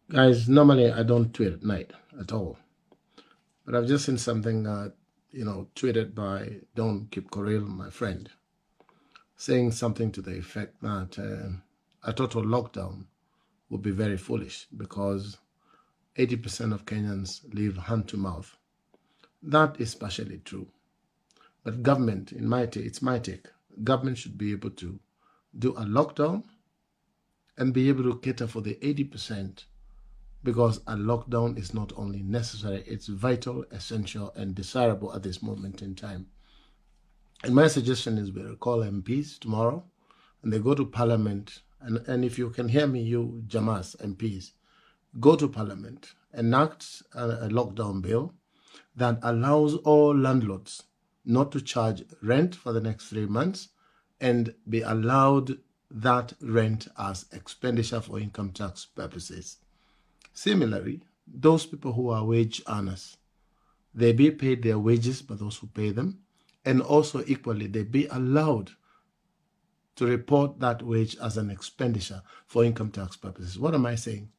Guys, normally I don't tweet at night at all. But I've just seen something, tweeted by Don Kipkoril, my friend, saying something to the effect that a total lockdown would be very foolish because 80% of Kenyans live hand to mouth. That is partially true. But government, it's my take, government should be able to do a lockdown and be able to cater for the 80%, because a lockdown is not only necessary, it's vital, essential, and desirable at this moment in time. And my suggestion is we call MPs tomorrow, and they go to Parliament, and if you can hear me, you Jamas MPs, go to Parliament, enact a lockdown bill that allows all landlords not to charge rent for the next 3 months and be allowed that rent as expenditure for income tax purposes. Similarly, those people who are wage earners, they be paid their wages by those who pay them, and also equally, they be allowed to report that wage as an expenditure for income tax purposes. What am I saying?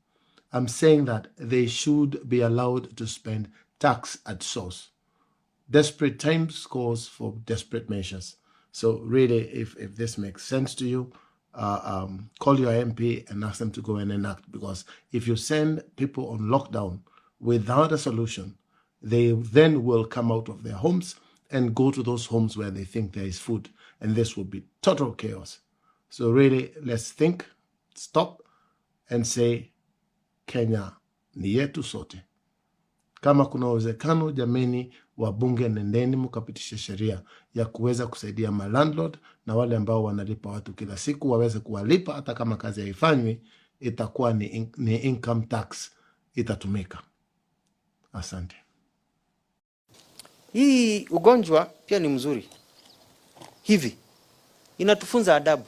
I'm saying that they should be allowed to spend tax at source. Desperate times calls for desperate measures. So really, if this makes sense to you, call your MP and ask them to go and enact, because if you send people on lockdown without a solution, they then will come out of their homes and go to those homes where they think there is food, and this will be total chaos. So really, let's think, stop, and say Kenya ni yetu sote. Kama kuna uwezekano, jameni, wabunge, nendeni mkapitisha sheria ya kuweza kusaidia malandlord na wale ambao wanalipa watu kila siku waweze kuwalipa, hata kama kazi haifanywi, itakuwa ni income tax itatumika. Asante. Hii ugonjwa pia ni mzuri. Hivi inatufunza adabu.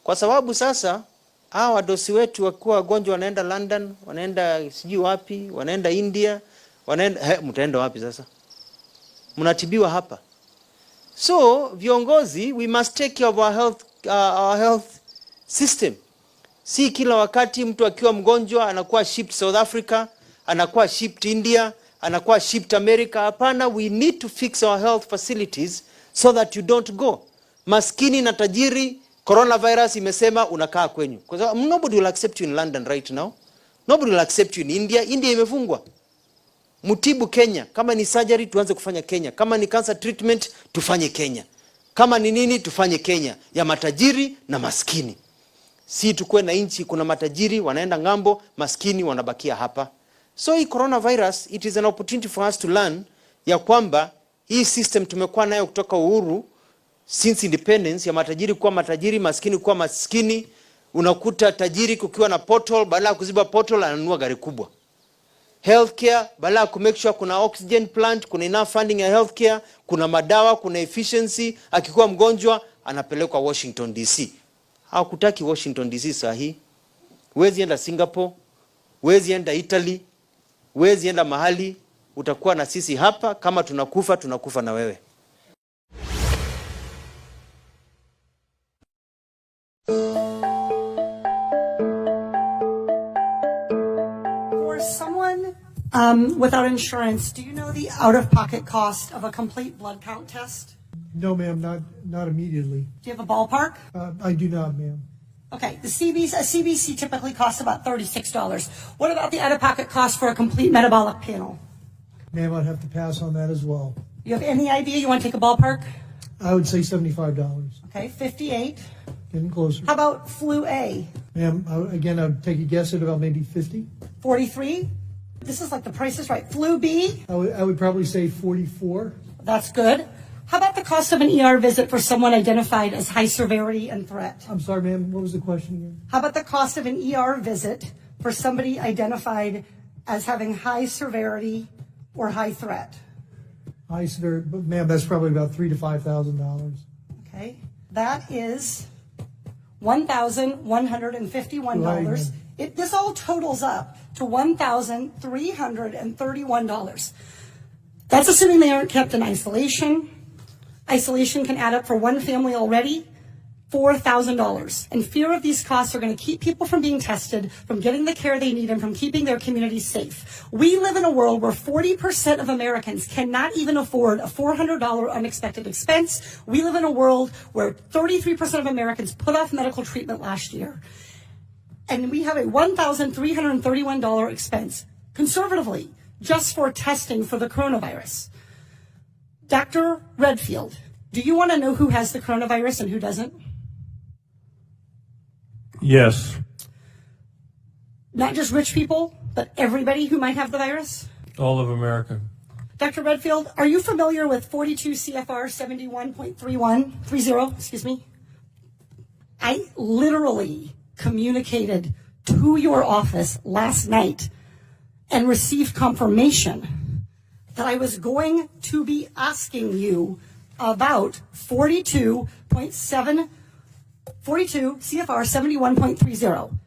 Kwa sababu sasa hawa wadosi wetu wakuwa wagonjwa wanaenda London, wanaenda sijui wapi, wanaenda India, wanaenda mtaenda wapi sasa? Mnatibiwa hapa. So viongozi, we must take care of our health system. Si kila wakati mtu akiwa mgonjwa anakuwa shipped South Africa, anakuwa shipped India, anakuwa shipped America. Hapana, we need to fix our health facilities so that you don't go. Maskini na tajiri, coronavirus imesema unakaa kwenyu. Kwa sababu nobody will accept you in London right now. Nobody will accept you in India. India imefungwa. Mutibu Kenya. Kama ni surgery tuanze kufanya Kenya. Kama ni cancer treatment tufanye Kenya. Kama ni nini tufanye Kenya. Ya matajiri na maskini. Si tukue na inchi kuna matajiri wanaenda ngambo, maskini wanabakia hapa. So hii coronavirus, it is an opportunity for us to learn ya kwamba hii system tumekuwa nayo kutoka uhuru since independence, ya matajiri kuwa matajiri, maskini kuwa maskini. Unakuta tajiri kukiwa na portal, badala kuziba portal ananunua gari kubwa. Healthcare, badala kumake sure kuna oxygen plant, kuna enough funding ya healthcare, kuna madawa, kuna efficiency, akikuwa mgonjwa anapelekwa Washington DC. Hawakutaki Washington DC sahi. Huwezi enda Singapore, huwezi enda Italy, huwezi enda mahali, utakuwa na sisi hapa. Kama tunakufa na wewe. For someone without insurance, do you know the out-of-pocket cost of a complete blood count test? No, ma'am, not immediately. Do you have a ballpark? I do not, ma'am. Okay, a CBC typically costs about $36. What about the out-of-pocket cost for a complete metabolic panel? Ma'am, I'd have to pass on that as well. You have any idea? You want to take a ballpark? I would say $75. Okay, 58. Getting closer. How about flu A? Ma'am, again, I would take a guess at about maybe 50. 43. This is like the Price is Right. Flu B? I would probably say 44. That's good. How about the cost of an ER visit for someone identified as high severity and threat? I'm sorry, ma'am, what was the question again? How about the cost of an ER visit for somebody identified as having high severity or high threat? High severity, but ma'am, that's probably about $3,000 to $5,000. Okay, that is $1,151. This all totals up to $1,331. That's assuming they aren't kept in isolation. Isolation can add up for one family already $4,000. And fear of these costs are going to keep people from being tested, from getting the care they need, and from keeping their communities safe. We live in a world where 40% of Americans cannot even afford a $400 unexpected expense. We live in a world where 33% of Americans put off medical treatment last year. And we have a $1,331 expense, conservatively, just for testing for the coronavirus. Dr. Redfield, do you want to know who has the coronavirus and who doesn't? Yes. Not just rich people, but everybody who might have the virus? All of America. Dr. Redfield, are you familiar with 42 CFR 71.30, excuse me? I literally communicated to your office last night and received confirmation that I was going to be asking you about 42 CFR 71.30.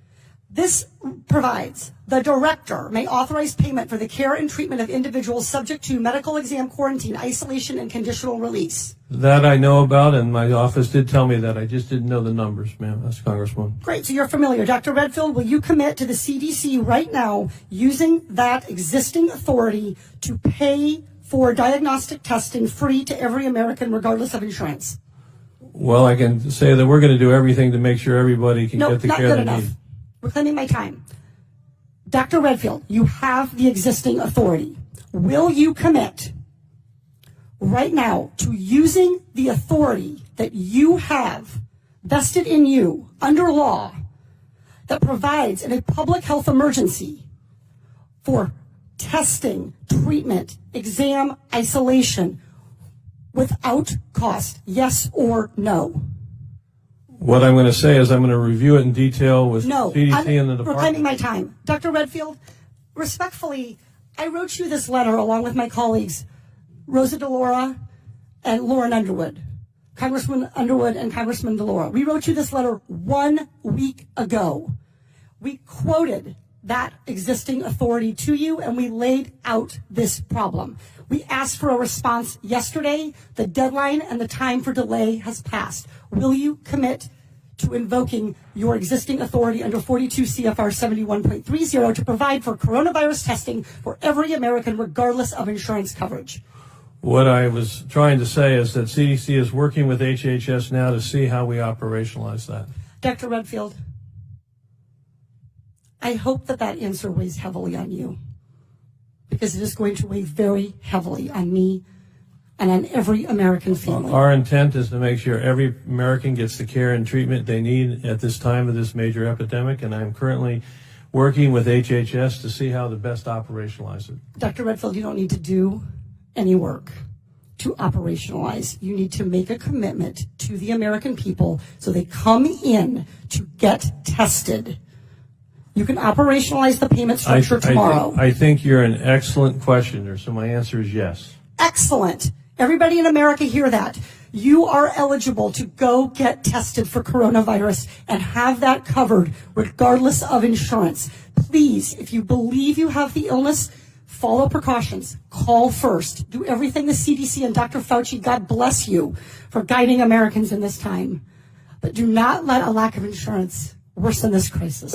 This provides the director may authorize payment for the care and treatment of individuals subject to medical exam, quarantine, isolation, and conditional release. That I know about, and my office did tell me that. I just didn't know the numbers, ma'am. That's Congresswoman. Great, so you're familiar. Dr. Redfield, will you commit to the CDC right now using that existing authority to pay for diagnostic testing free to every American regardless of insurance? Well, I can say that we're going to do everything to make sure everybody can get the not care good they enough. need. Reclaiming my time. Dr. Redfield, you have the existing authority. Will you commit right now to using the authority that you have vested in you under law that provides in a public health emergency for testing, treatment, exam, isolation without cost? Yes or no? What I'm going to say is I'm going to review it in detail with CDC and the I'm department. reclaiming my time. Dr. Redfield, respectfully, I wrote you this letter along with my colleagues, Rosa DeLaura and Lauren Underwood, Congressman Underwood and Congressman DeLaura. We wrote you this letter 1 week ago. We quoted that existing authority to you, and we laid out this problem. We asked for a response yesterday. The deadline and the time for delay has passed. Will you commit to invoking your existing authority under 42 CFR 71.30 to provide for coronavirus testing for every American regardless of insurance coverage? What I was trying to say is that CDC is working with HHS now to see how we operationalize that. Dr. Redfield, I hope that that answer weighs heavily on you, because it is going to weigh very heavily on me and on every American family. Our intent is to make sure every American gets the care and treatment they need at this time of this major epidemic, and I'm currently working with HHS to see how to best operationalize it. Dr. Redfield, you don't need to do any work to operationalize. You need to make a commitment to the American people so they come in to get tested. You can operationalize the payment structure tomorrow. I think you're an excellent questioner, so my answer is yes. Excellent. Everybody in America hear that. You are eligible to go get tested for coronavirus and have that covered regardless of insurance. Please, if you believe you have the illness, follow precautions. Call first. Do everything the CDC and Dr. Fauci, God bless you, for guiding Americans in this time. But do not let a lack of insurance worsen this crisis.